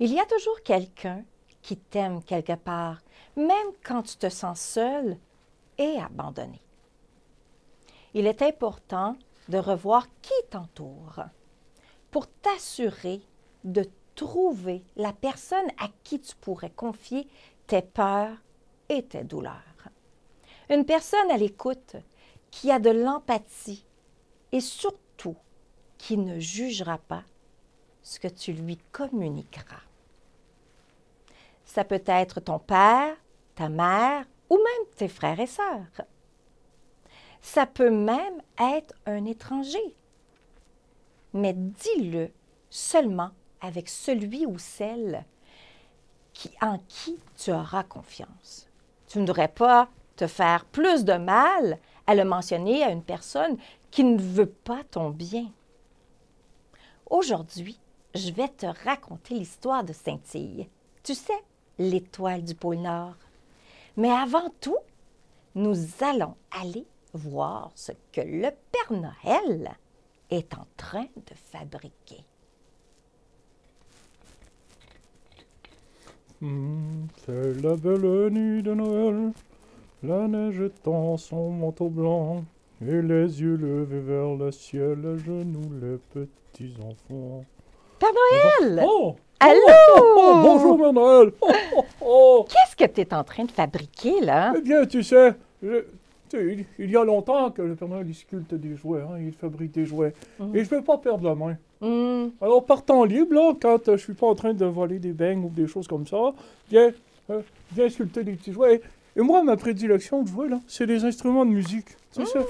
Il y a toujours quelqu'un qui t'aime quelque part, même quand tu te sens seul et abandonné. Il est important de revoir qui t'entoure pour t'assurer de trouver la personne à qui tu pourrais confier tes peurs et tes douleurs. Une personne à l'écoute qui a de l'empathie et surtout qui ne jugera pas ce que tu lui communiqueras. Ça peut être ton père, ta mère ou même tes frères et sœurs. Ça peut même être un étranger. Mais dis-le seulement avec celui ou celle en qui tu auras confiance. Tu ne devrais pas te faire plus de mal à le mentionner à une personne qui ne veut pas ton bien. Aujourd'hui, je vais te raconter l'histoire de Scintille. Tu sais, l'étoile du pôle Nord. Mais avant tout, nous allons aller voir ce que le Père Noël est en train de fabriquer. C'est la belle nuit de Noël, la neige étend son manteau blanc, et les yeux levés vers le ciel, à genoux les petits enfants. Père Noël! Oh! Allô! Bonjour, Père Noël! Qu'est-ce que tu es en train de fabriquer, là? Eh bien, tu sais, il y a longtemps que le Père Noël il sculpte des jouets, hein, il fabrique des jouets, et je ne veux pas perdre la main. Alors, par temps libre, là, quand je suis pas en train de voler des beignes ou des choses comme ça, viens sculpter des petits jouets. Et moi, ma prédilection de jouets, là, c'est les instruments de musique. C'est ça.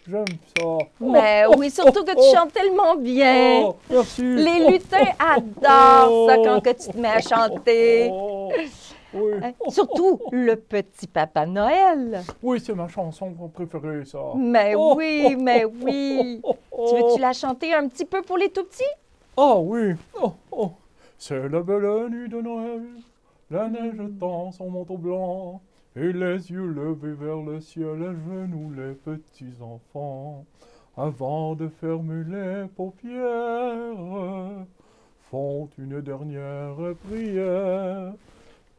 J'aime ça. Mais oui, surtout que tu chantes tellement bien. Oh, merci. Les lutins adorent ça quand que tu te mets à chanter. Oui. Surtout le petit Papa Noël. Oui, c'est ma chanson préférée, ça. Mais oui, mais oui. Tu veux-tu la chanter un petit peu pour les tout-petits? Ah oui. C'est la belle nuit de Noël, la neige tend son manteau blanc, et les yeux levés vers le ciel, à genoux les petits enfants, avant de fermer les paupières, font une dernière prière.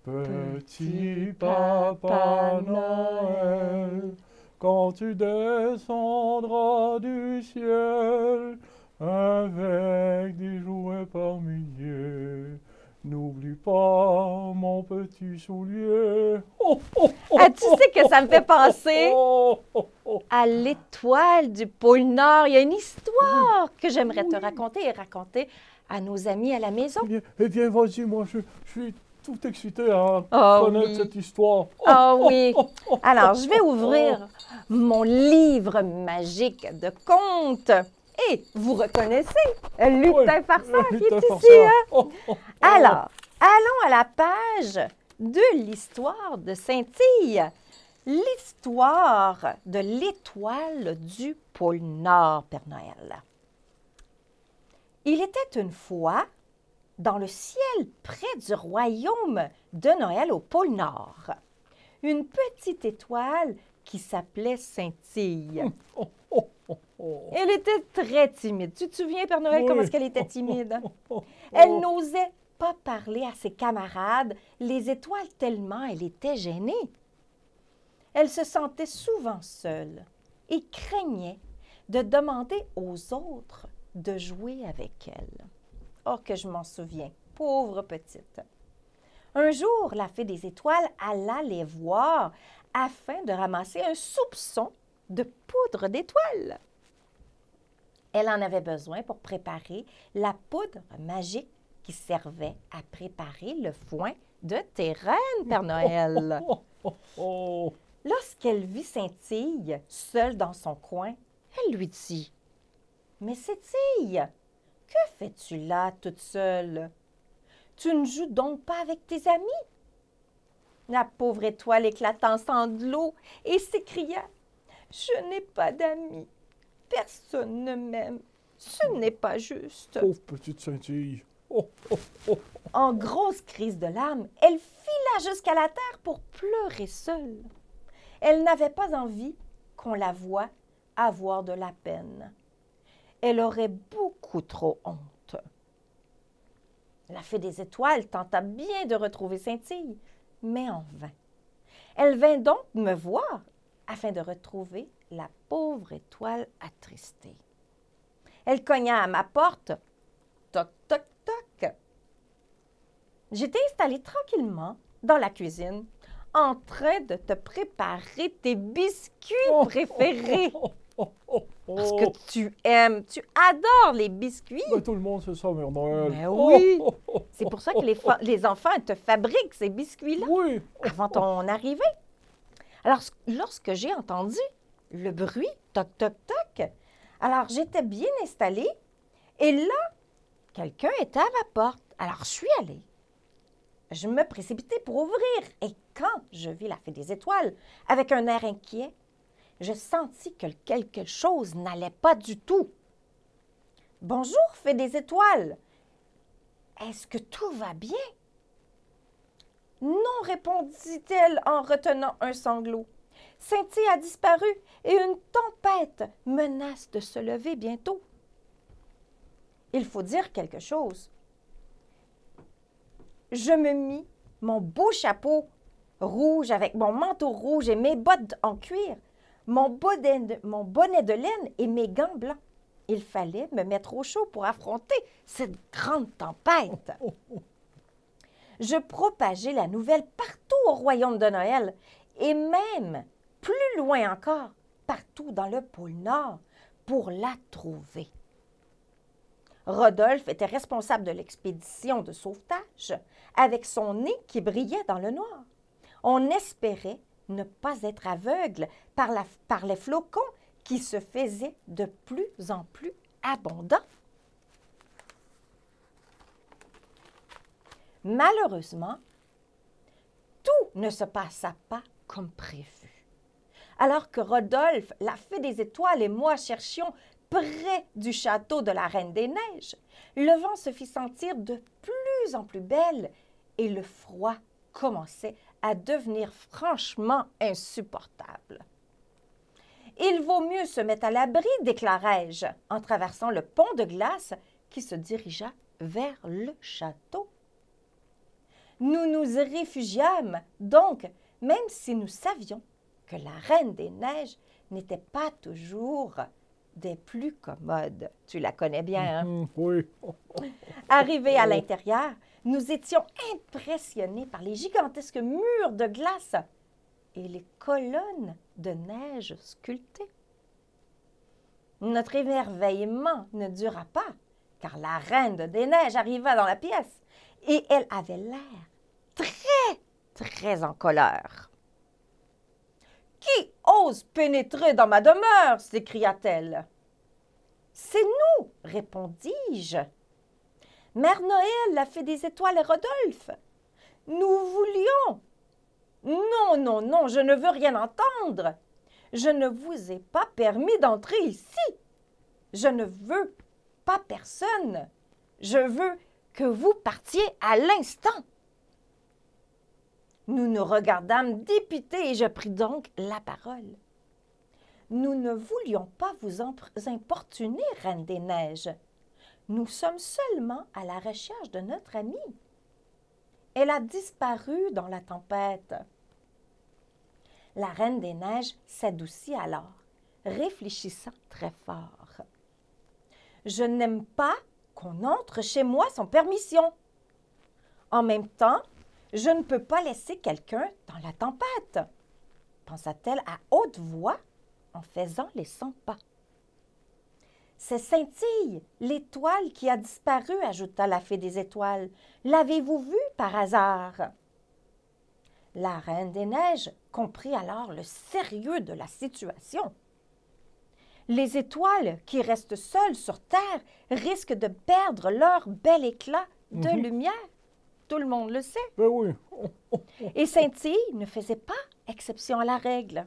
Petit Papa Noël, quand tu descendras du ciel, avec des jouets par milliers, n'oublie pas mon petit soulier. Ah, tu sais que ça me fait penser à l'étoile du pôle Nord. Il y a une histoire que j'aimerais te raconter et raconter à nos amis à la maison. Eh bien, vas-y, moi, je suis tout excité à connaître cette histoire. Oui. Alors, je vais ouvrir mon livre magique de contes. Et vous reconnaissez le lutin farceur qui est ici. Alors, allons à la page de l'histoire de Scintille. L'histoire de l'étoile du pôle Nord, Père Noël. Il était une fois, dans le ciel près du royaume de Noël au pôle Nord, une petite étoile qui s'appelait Scintille. Elle était très timide. Tu te souviens, Père Noël, comment est-ce qu'elle était timide? Elle n'osait pas parler à ses camarades, les étoiles, tellement elle était gênée. Elle se sentait souvent seule et craignait de demander aux autres de jouer avec elle. Oh, que je m'en souviens, pauvre petite. Un jour, la fée des étoiles alla les voir afin de ramasser un soupçon de poudre d'étoiles. Elle en avait besoin pour préparer la poudre magique qui servait à préparer le foin de tes reines, Père Noël. Lorsqu'elle vit Scintille seule dans son coin, elle lui dit « Mais Scintille, que fais-tu là toute seule? Tu ne joues donc pas avec tes amis? » La pauvre étoile éclata en sanglots et s'écria « Je n'ai pas d'amis. Personne ne m'aime. Ce n'est pas juste. » Pauvre petite Scintille. En grosse crise de larmes, elle fila jusqu'à la terre pour pleurer seule. Elle n'avait pas envie qu'on la voie avoir de la peine. Elle aurait beaucoup trop honte. La fée des étoiles tenta bien de retrouver Scintille, mais en vain. Elle vint donc me voir afin de retrouver la pauvre étoile attristée. Elle cogna à ma porte. Toc, toc, toc. J'étais installée tranquillement dans la cuisine, en train de te préparer tes biscuits préférés. Parce que tu adores les biscuits. Ben, tout le monde sait ça, Mère Noël. Ben oui. C'est pour ça que les enfants te fabriquent ces biscuits-là Oui. avant ton arrivée. Alors, lorsque j'ai entendu le bruit, toc, toc, toc, alors j'étais bien installée et là, quelqu'un était à ma porte. Alors, je suis allée. Je me précipitai pour ouvrir et quand je vis la fée des étoiles, avec un air inquiet, je sentis que quelque chose n'allait pas du tout. « Bonjour, fée des étoiles. Est-ce que tout va bien? »« Non, répondit-elle en retenant un sanglot. Scintille a disparu et une tempête menace de se lever bientôt. » Il faut dire quelque chose. Je me mis mon beau chapeau rouge avec mon manteau rouge et mes bottes en cuir, mon bonnet de laine et mes gants blancs. Il fallait me mettre au chaud pour affronter cette grande tempête. Je propageai la nouvelle partout au royaume de Noël et même, plus loin encore, partout dans le pôle Nord pour la trouver. Rodolphe était responsable de l'expédition de sauvetage avec son nez qui brillait dans le noir. On espérait ne pas être aveugle par les flocons qui se faisaient de plus en plus abondants. Malheureusement, tout ne se passa pas comme prévu. Alors que Rodolphe, la fée des étoiles et moi cherchions près du château de la Reine des Neiges, le vent se fit sentir de plus en plus belle et le froid commençait à devenir franchement insupportable. « Il vaut mieux se mettre à l'abri, déclarai-je, en traversant le pont de glace qui se dirigea vers le château. Nous nous réfugiâmes donc, même si nous savions que la Reine des Neiges n'était pas toujours des plus commodes. Tu la connais bien, hein? Oui. Arrivés à l'intérieur, nous étions impressionnés par les gigantesques murs de glace et les colonnes de neige sculptées. Notre émerveillement ne dura pas, car la Reine des Neiges arriva dans la pièce et elle avait l'air très en colère. « Qui ose pénétrer dans ma demeure? » s'écria-t-elle. « C'est nous, répondis-je. Mère Noël, la fée des étoiles et Rodolphe. Nous voulions. Non, je ne veux rien entendre. Je ne vous ai pas permis d'entrer ici. Je ne veux pas personne. Je veux que vous partiez à l'instant. » Nous nous regardâmes dépités et je pris donc la parole. Nous ne voulions pas vous importuner, Reine des Neiges. Nous sommes seulement à la recherche de notre amie. Elle a disparu dans la tempête. La Reine des Neiges s'adoucit alors, réfléchissant très fort. Je n'aime pas qu'on entre chez moi sans permission. En même temps, je ne peux pas laisser quelqu'un dans la tempête, pensa-t-elle à haute voix en faisant les 100 pas. C'est Scintille, l'étoile qui a disparu, ajouta la fée des étoiles. L'avez-vous vue par hasard? La Reine des Neiges comprit alors le sérieux de la situation. Les étoiles qui restent seules sur Terre risquent de perdre leur bel éclat de lumière. Tout le monde le sait. Ben oui. Et Scintille ne faisait pas exception à la règle.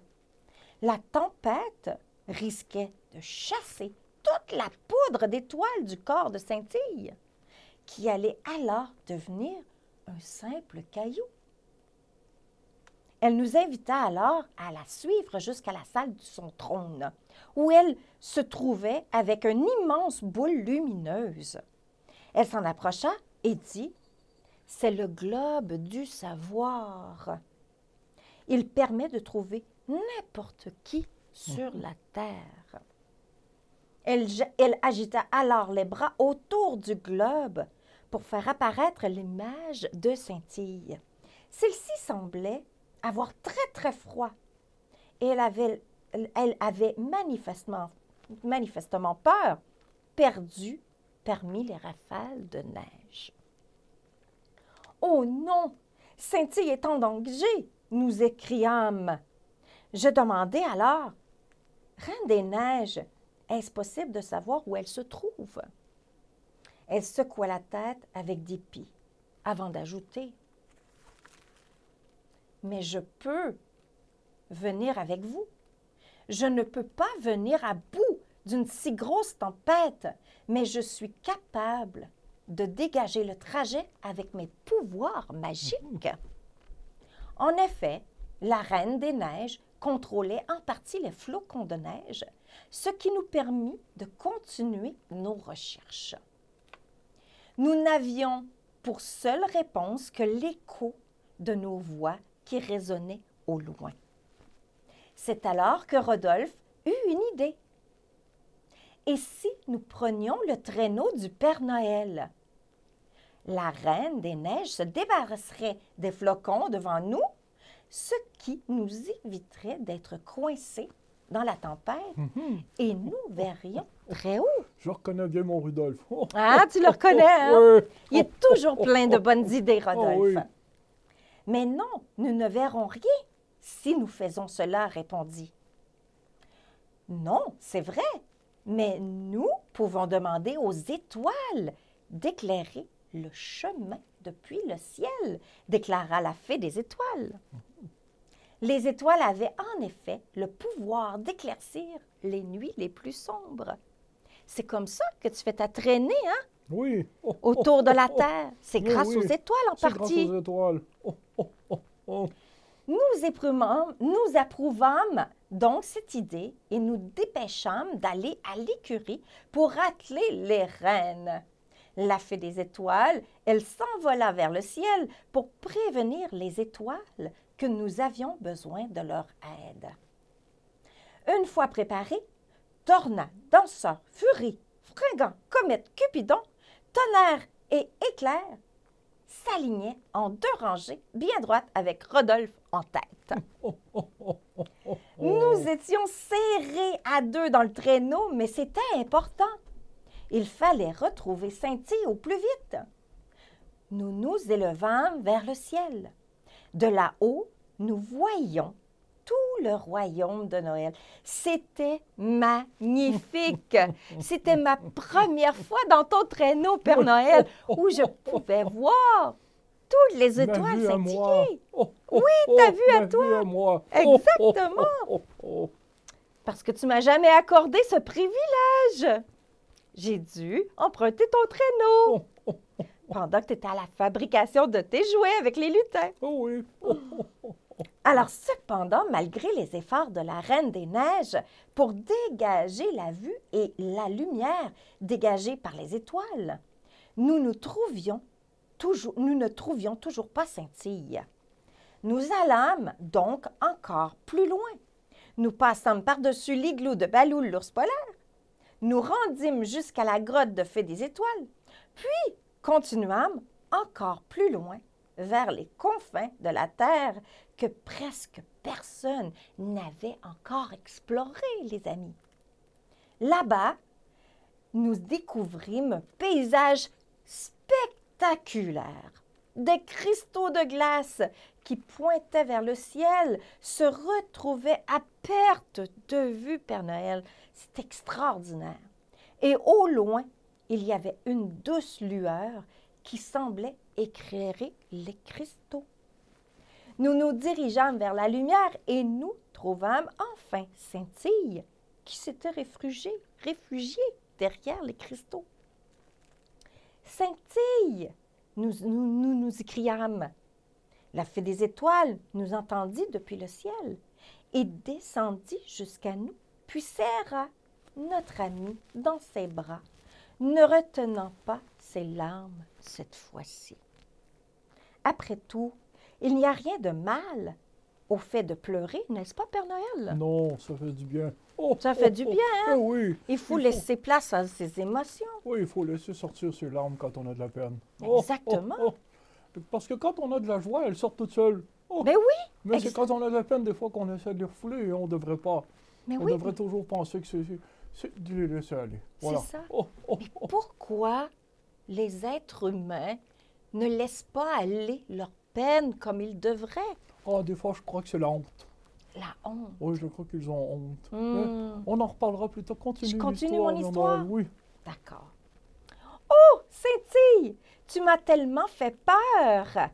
La tempête risquait de chasser toute la poudre d'étoiles du corps de Scintille, qui allait alors devenir un simple caillou. Elle nous invita alors à la suivre jusqu'à la salle de son trône, où elle se trouvait avec une immense boule lumineuse. Elle s'en approcha et dit c'est le globe du savoir. Il permet de trouver n'importe qui sur la terre. Elle agita alors les bras autour du globe pour faire apparaître l'image de scintille. Celle-ci semblait avoir très, très froid et elle avait manifestement peur, perdue parmi les rafales de neige. « Oh non! Scintille est en danger! » nous écriâmes. Je demandai alors, « Reine des Neiges, est-ce possible de savoir où elle se trouve? » Elle secoua la tête avec dépit, avant d'ajouter, « Mais je peux venir avec vous. Je ne peux pas venir à bout d'une si grosse tempête, mais je suis capable de dégager le trajet avec mes pouvoirs magiques. » En effet, la Reine des Neiges contrôlait en partie les flocons de neige, ce qui nous permit de continuer nos recherches. Nous n'avions pour seule réponse que l'écho de nos voix qui résonnait au loin. C'est alors que Rodolphe eut une idée. Et si nous prenions le traîneau du Père Noël? La Reine des Neiges se débarrasserait des flocons devant nous, ce qui nous éviterait d'être coincés dans la tempête et nous verrions très haut. Je reconnais bien mon Rudolph. Ah, tu le reconnais, hein? Oui. Il est toujours plein de bonnes idées, Rodolphe. Oui. Mais non, nous ne verrons rien si nous faisons cela, répondit. Non, c'est vrai, mais nous pouvons demander aux étoiles d'éclairer le chemin depuis le ciel, déclara la fée des étoiles. Les étoiles avaient en effet le pouvoir d'éclaircir les nuits les plus sombres. C'est comme ça que tu fais ta traînée, hein? Oui. Autour de la Terre. C'est grâce oui. aux étoiles en partie. C'est grâce aux étoiles. Nous approuvâmes donc cette idée et nous dépêchâmes d'aller à l'écurie pour atteler les reines. La fée des étoiles, elle s'envola vers le ciel pour prévenir les étoiles que nous avions besoin de leur aide. Une fois préparés, Tornade, Danseur, Furie, Fringant, Comète, Cupidon, Tonnerre et Éclair s'alignaient en 2 rangées bien droites avec Rodolphe en tête. Nous étions serrés à 2 dans le traîneau, mais c'était important. Il fallait retrouver Scintille au plus vite. Nous nous élevâmes vers le ciel. De là-haut, nous voyions tout le royaume de Noël. C'était magnifique. C'était ma première fois dans ton traîneau, Père Noël, où je pouvais voir toutes les étoiles scintiller. Oui, ta vue à toi. À moi. Exactement. Parce que tu m'as jamais accordé ce privilège. J'ai dû emprunter ton traîneau pendant que tu étais à la fabrication de tes jouets avec les lutins. Oh oui. Alors, cependant, malgré les efforts de la Reine des Neiges pour dégager la vue et la lumière dégagée par les étoiles, nous ne trouvions toujours pas Scintille. Nous allâmes donc encore plus loin. Nous passâmes par-dessus l'igloo de Balou l'ours polaire. Nous rendîmes jusqu'à la grotte de Fée des Étoiles, puis continuâmes encore plus loin vers les confins de la Terre que presque personne n'avait encore exploré, les amis. Là-bas, nous découvrîmes un paysage spectaculaire. Des cristaux de glace qui pointaient vers le ciel se retrouvaient à perte de vue, Père Noël. C'est extraordinaire. Et au loin, il y avait une douce lueur qui semblait éclairer les cristaux. Nous nous dirigeâmes vers la lumière et nous trouvâmes enfin Scintille qui s'était réfugiée derrière les cristaux. « Scintille !» nous écriâmes. La Fée des Étoiles nous entendit depuis le ciel et descendit jusqu'à nous, puis serra notre amie dans ses bras, ne retenant pas ses larmes cette fois-ci. Après tout, il n'y a rien de mal au fait de pleurer, n'est-ce pas, Père Noël? Non, ça fait du bien. Ça fait du bien, hein? Oui. Il faut laisser place à ses émotions. Oui, il faut laisser sortir ses larmes quand on a de la peine. Exactement. Parce que quand on a de la joie, elles sortent toutes seules. Mais oui! Mais c'est quand on a de la peine, des fois, qu'on essaie de les refouler et on ne devrait pas. Mais on oui. devrait toujours penser que c'est de les laisser aller. Voilà. C'est ça. Mais pourquoi les êtres humains ne laissent pas aller leur peine comme ils devraient? Des fois, je crois que c'est la honte. La honte. Oui, je crois qu'ils ont honte. Mais on en reparlera plus tard. Je continue mon histoire? Oui. D'accord. Oh, Scintille, tu m'as tellement fait peur.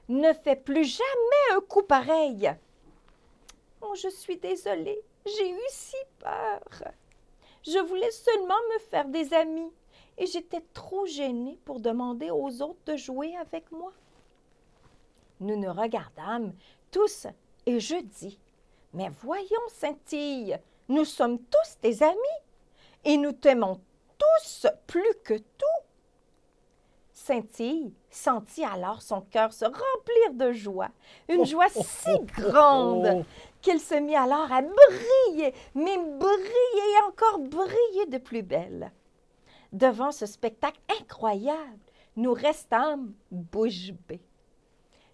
Ne fais plus jamais un coup pareil. Oh, je suis désolée. J'ai eu si peur. Je voulais seulement me faire des amis et j'étais trop gênée pour demander aux autres de jouer avec moi. Nous nous regardâmes tous et je dis, « Mais voyons, Scintille, nous sommes tous tes amis et nous t'aimons tous plus que tout. » Scintille sentit alors son cœur se remplir de joie, une joie si grande qu'il se mit alors à briller, mais briller et encore briller de plus belle. Devant ce spectacle incroyable, nous restâmes bouche bée.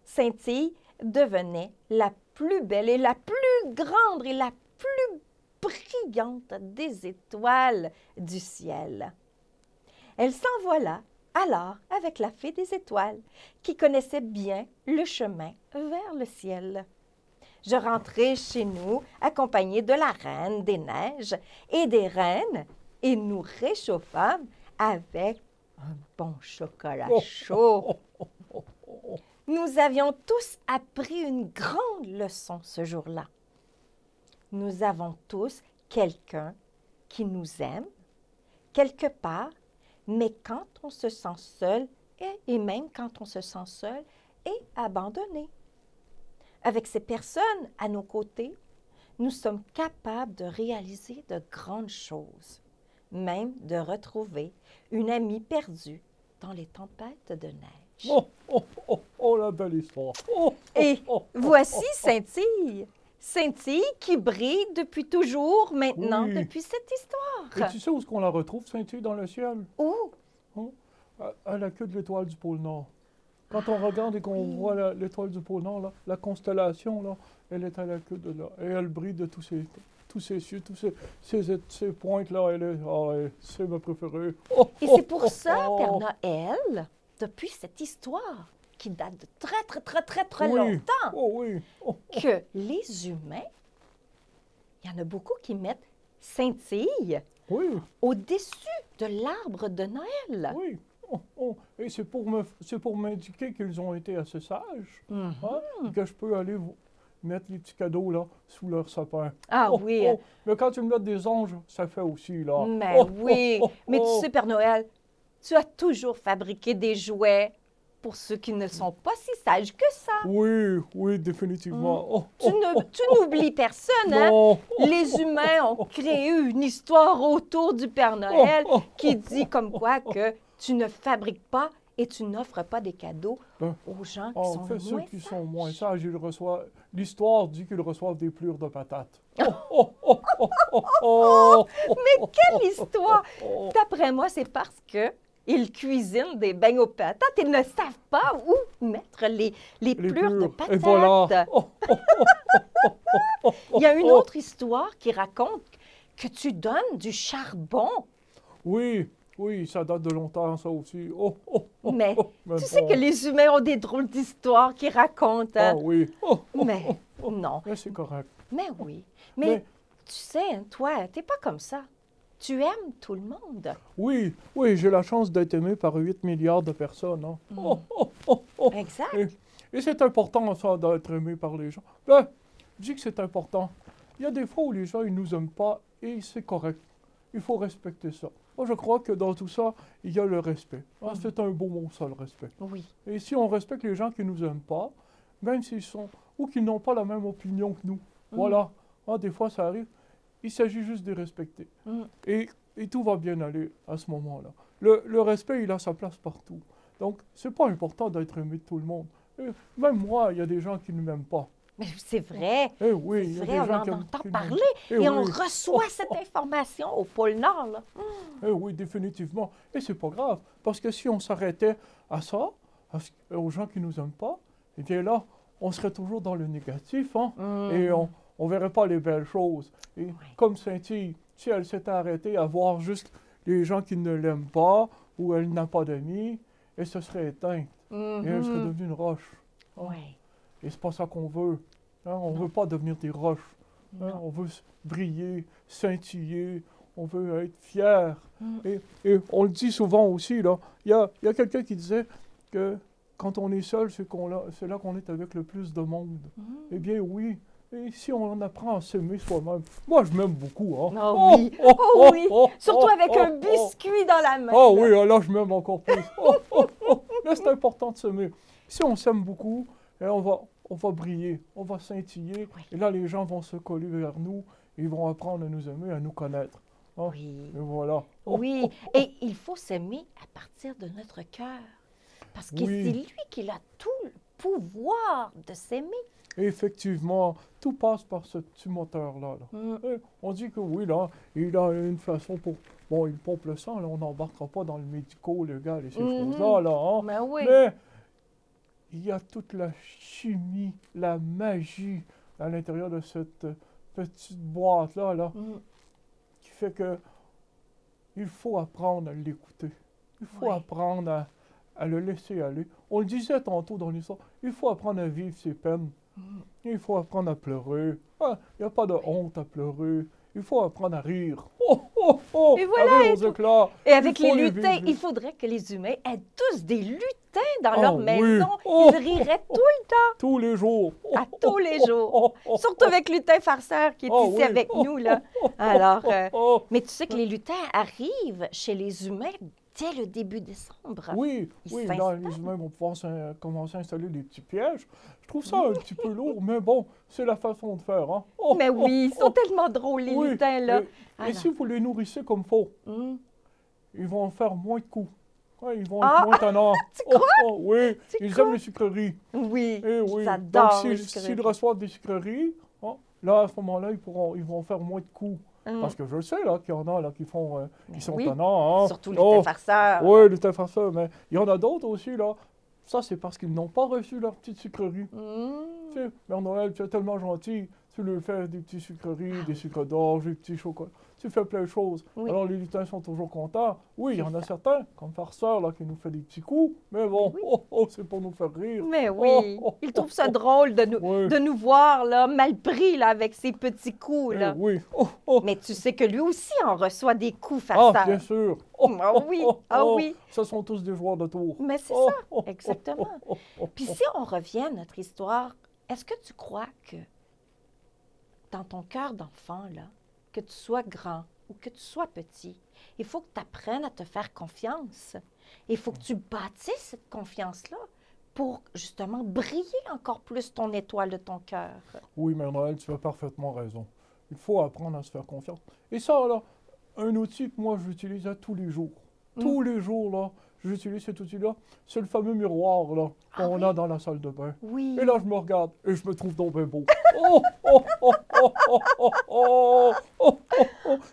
Scintille devenait la plus belle et la plus grande et la plus brillante des étoiles du ciel. Elle s'envola alors avec la fée des étoiles, qui connaissait bien le chemin vers le ciel. Je rentrai chez nous, accompagnée de la reine des neiges et des reines, et nous réchauffâmes avec un bon chocolat chaud. Nous avions tous appris une grande leçon ce jour-là. Nous avons tous quelqu'un qui nous aime, quelque part, mais quand on se sent seul, et même quand on se sent seul et abandonné. Avec ces personnes à nos côtés, nous sommes capables de réaliser de grandes choses, même de retrouver une amie perdue dans les tempêtes de neige. La belle histoire. Et voici Scintille. Scintille qui brille depuis toujours maintenant, depuis cette histoire. Et tu sais où est-ce qu'on la retrouve, Scintille, dans le ciel? Où? À la queue de l'étoile du pôle Nord. Quand on regarde et qu'on voit l'étoile du pôle Nord, là, la constellation, là, elle est à la queue de là. Et elle brille de tous ses cieux, ces pointes-là. C'est ma préférée. Et c'est pour ça, Père Noël, depuis cette histoire, qui date de très longtemps, que les humains, il y en a beaucoup qui mettent Scintille au-dessus de l'arbre de Noël. Oui. Et c'est pour m'indiquer qu'ils ont été assez sages, que je peux aller mettre les petits cadeaux là sous leur sapin. Oui. Mais quand tu me mets des anges, ça fait aussi là. Mais oui. Mais tu sais, Père Noël, tu as toujours fabriqué des jouets pour ceux qui ne sont pas si sages que ça. Oui, définitivement. Tu n'oublies personne, hein? Non. Les humains ont créé une histoire autour du Père Noël qui dit comme quoi que tu ne fabriques pas et tu n'offres pas des cadeaux aux gens qui sont moins sages. Ceux qui sont moins sages, l'histoire dit qu'ils reçoivent des plures de patates. Mais quelle histoire! D'après moi, c'est parce que ils cuisinent des beignes aux patates et ne savent pas où mettre les plures de patates. Et voilà. Il y a une autre histoire qui raconte que tu donnes du charbon. Oui, ça date de longtemps, ça aussi. Mais tu sais que les humains ont des drôles d'histoires qui racontent. Hein? Oui. Mais non. Mais c'est correct. Mais oui. Mais tu sais, toi, t'es pas comme ça. Tu aimes tout le monde. Oui, j'ai la chance d'être aimé par 8 milliards de personnes. Hein. Exact. Et c'est important, ça, d'être aimé par les gens. Je dis que c'est important. Il y a des fois où les gens, ils nous aiment pas et c'est correct. Il faut respecter ça. Moi, je crois que dans tout ça, il y a le respect. C'est un beau mot, ça, le respect. Oui. Et si on respecte les gens qui nous aiment pas, même s'ils sont, ou qu'ils n'ont pas la même opinion que nous, voilà. Des fois, ça arrive. Il s'agit juste de les respecter. Et tout va bien aller à ce moment-là. Le respect, il a sa place partout. Donc, c'est pas important d'être aimé de tout le monde. Même moi, il y a des gens qui ne m'aiment pas. Mais c'est vrai. Eh oui, C'est vrai, on en entend parler et on reçoit cette information au pôle Nord. Là. Eh oui, définitivement. Et c'est pas grave, parce que si on s'arrêtait à ça, aux gens qui nous aiment pas, eh bien là, on serait toujours dans le négatif, hein, et on verrait pas les belles choses. Et comme Cynthia, si elle s'était arrêtée à voir juste les gens qui ne l'aiment pas, ou elle n'a pas d'amis, elle se serait éteinte, et elle serait devenue une roche. Hein. Oui. Et c'est pas ça qu'on veut. Hein? On ne veut pas devenir des roches. Hein? On veut briller, scintiller, on veut être fier. Et on le dit souvent aussi, là. Il y a quelqu'un qui disait que quand on est seul, c'est là qu'on est avec le plus de monde. Eh bien, oui. Et si on en apprend à s'aimer soi-même. Moi, je m'aime beaucoup, hein. Oh oui, oh oui. Surtout avec un biscuit dans la main. Oh oui, là, je m'aime encore plus. Là, c'est important de s'aimer. Si on s'aime beaucoup, on va briller, on va scintiller. Oui. Et là, les gens vont se coller vers nous. Ils vont apprendre à nous aimer, à nous connaître. Hein? Oui. Et voilà. Oui. Et il faut s'aimer à partir de notre cœur. Parce que c'est lui qui a tout le pouvoir de s'aimer. Effectivement, tout passe par ce petit moteur-là. On dit que oui, là, il a une façon pour... Bon, il pompe le sang, là, on n'embarquera pas dans le médico-légal et ces choses-là, là. Hein? Mais il y a toute la chimie, la magie à l'intérieur de cette petite boîte-là, qui fait que il faut apprendre à l'écouter. Il faut apprendre à le laisser aller. On le disait tantôt dans l'histoire, il faut apprendre à vivre ses peines. Il faut apprendre à pleurer. Il n'y a pas de honte à pleurer. Il faut apprendre à rire. Et voilà, à rire aux éclats. Et avec les lutins, il faudrait que les humains aient tous des lutins dans leur maison. Ils riraient tout le temps. Tous les jours. À tous les jours. Surtout avec Lutin Farceur qui est ici avec nous. Là. Alors, mais tu sais que les lutins arrivent chez les humains dès le début décembre. Oui, là, les humains vont pouvoir commencer à installer des petits pièges. Je trouve ça un petit peu lourd, mais bon, c'est la façon de faire. Hein? Mais oui, ils sont tellement drôles, les lutins, là. Et si vous les nourrissez comme il faut, ils vont faire moins de coups. Ils vont être moins tannants. Tu crois? Oui, ils aiment les sucreries. Oui, ils adorent les sucreries. S'ils reçoivent des sucreries, là, à ce moment-là, ils vont faire moins de coups. Parce que je sais qu'il y en a là, qui font, qui sont tannants. Hein. Surtout les farceurs. Oui, les farceurs, mais il y en a d'autres aussi, là. Ça, c'est parce qu'ils n'ont pas reçu leur petite sucrerie. Tu sais, Mère Noël, tu es tellement gentil, tu leur fais des petites sucreries, des sucres d'orge, des petits chocolats. Tu fais plein de choses. Alors, les lutins sont toujours contents. Oui, il y en a certains, comme Farceur, là, qui nous fait des petits coups. Mais bon, c'est pour nous faire rire. Mais oui, ils trouvent ça drôle de nous voir, là, mal pris, là, avec ces petits coups, là. Oui. Mais tu sais que lui aussi en reçoit des coups, Farceur. Ah, bien sûr. Oui. Ce sont tous des joueurs de tour. Mais c'est ça, exactement. Puis si on revient à notre histoire, est-ce que tu crois que dans ton cœur d'enfant, là, que tu sois grand ou que tu sois petit, il faut que tu apprennes à te faire confiance. Il faut que tu bâtisses cette confiance-là pour justement briller encore plus ton étoile de ton cœur. Oui, Mère Noël, tu as parfaitement raison. Il faut apprendre à se faire confiance. Et ça, là, un outil que moi, j'utilise tous les jours. Tous les jours, là, j'utilise cet outil-là. C'est le fameux miroir, là, qu'on a dans la salle de bain. Oui. Et là, je me regarde et je me trouve donc bien beau.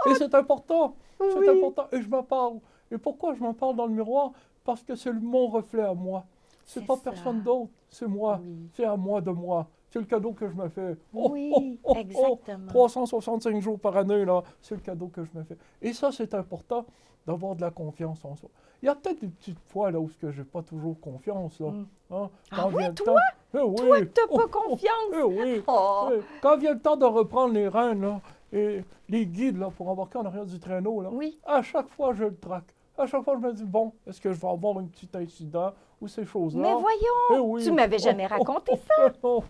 Et c'est important. C'est important. Et je m'en parle. Et pourquoi je m'en parle dans le miroir? Parce que c'est mon reflet à moi. C'est pas personne d'autre. C'est moi. C'est à moi de moi. C'est le cadeau que je me fais. Exactement. 365 jours par année, là, c'est le cadeau que je me fais. Et ça, c'est important d'avoir de la confiance en soi. Il y a peut-être des petites fois là où je n'ai pas toujours confiance. Là. Hein? Toi? Toi, tu n'as pas confiance? Quand vient le temps de reprendre les rênes, là, et les guides là, pour embarquer en arrière du traîneau, là, à chaque fois, je le traque. À chaque fois, je me dis, bon, est-ce que je vais avoir un petit incident ou ces choses-là? Mais voyons, tu ne m'avais jamais raconté ça. Oh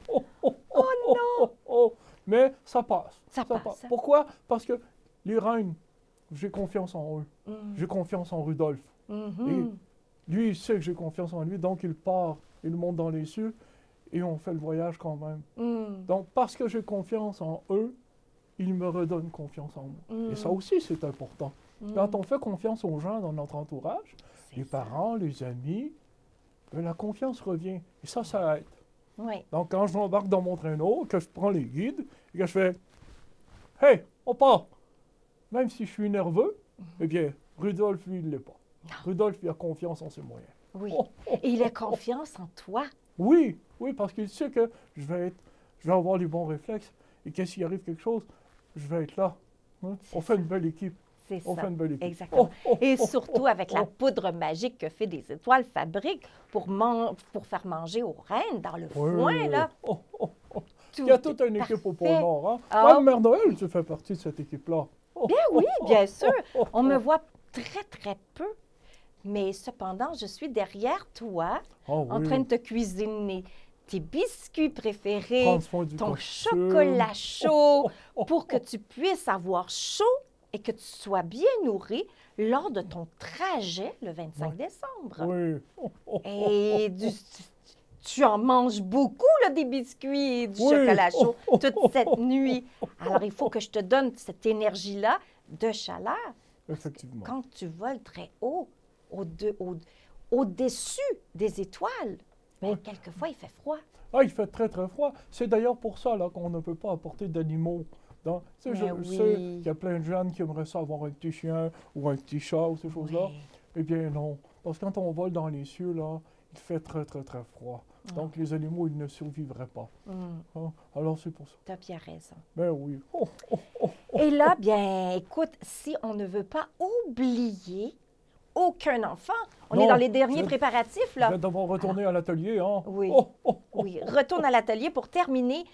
non! Mais ça passe. Ça passe. Pourquoi? Parce que les reines, j'ai confiance en eux. J'ai confiance en Rudolph. Et lui, il sait que j'ai confiance en lui, donc il part, il monte dans les cieux et on fait le voyage quand même. Donc, parce que j'ai confiance en eux, ils me redonnent confiance en moi. Et ça aussi, c'est important. Quand on fait confiance aux gens dans notre entourage, les parents, les amis, la confiance revient. Et ça aide. Oui. Donc, quand je m'embarque dans mon traîneau, que je prends les guides, et que je fais « Hey, on part! » Même si je suis nerveux, eh bien, Rudolph, lui, il ne l'est pas. Non. Rudolph, il a confiance en ses moyens. Oui. Oh, oh, Et il a confiance en toi. oui, oui, parce qu'il sait que je vais avoir les bons réflexes, et que s'il arrive quelque chose, je vais être là. Hein? On fait une belle équipe. C'est On ça. fait une belle équipe. Exactement. Et oh, surtout avec la poudre magique que fait des étoiles fabrique pour faire manger aux reines dans le foin, là. Il y a toute une équipe au pôle Nord. Hein? Ah. Même Mère Noël, tu fais partie de cette équipe-là. Bien oui, bien sûr. On me voit très, très peu. Mais cependant, je suis derrière toi, en train de te cuisiner tes biscuits préférés, Prendre soin du ton costume. chocolat chaud, pour que tu puisses avoir chaud et que tu sois bien nourri lors de ton trajet le 25 décembre. Oui. Et tu en manges beaucoup, là, des biscuits et du chocolat chaud toute cette nuit. Alors, il faut que je te donne cette énergie-là de chaleur. Effectivement. Quand tu voles très haut, au-dessus des étoiles, bien, quelquefois, il fait froid. Ah, il fait très, très froid. C'est d'ailleurs pour ça là, qu'on ne peut pas apporter d'animaux. Je sais qu'il y a plein de jeunes qui aimeraient ça avoir un petit chien ou un petit chat ou ces choses-là. Eh bien, non. Parce que quand on vole dans les cieux, là, il fait très, très, très froid. Donc, les animaux, ils ne survivraient pas. Hein? Alors, c'est pour ça. Tu as bien raison. Ben oui. Et là, bien, écoute, si on ne veut pas oublier aucun enfant, on est dans les derniers préparatifs, là. Je vais devoir retourner à l'atelier, hein? Oui. Oui, retourne à l'atelier pour terminer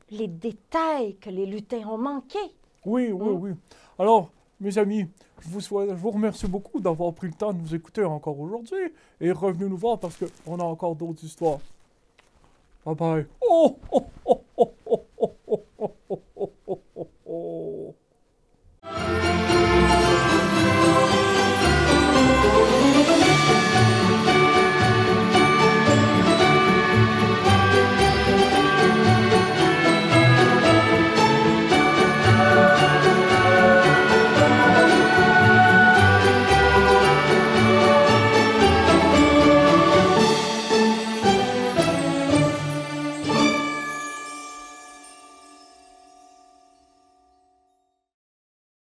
les détails que les lutins ont manqués. Oui. Alors, mes amis, je vous remercie beaucoup d'avoir pris le temps de nous écouter encore aujourd'hui et revenez nous voir parce qu'on a encore d'autres histoires. Bye bye.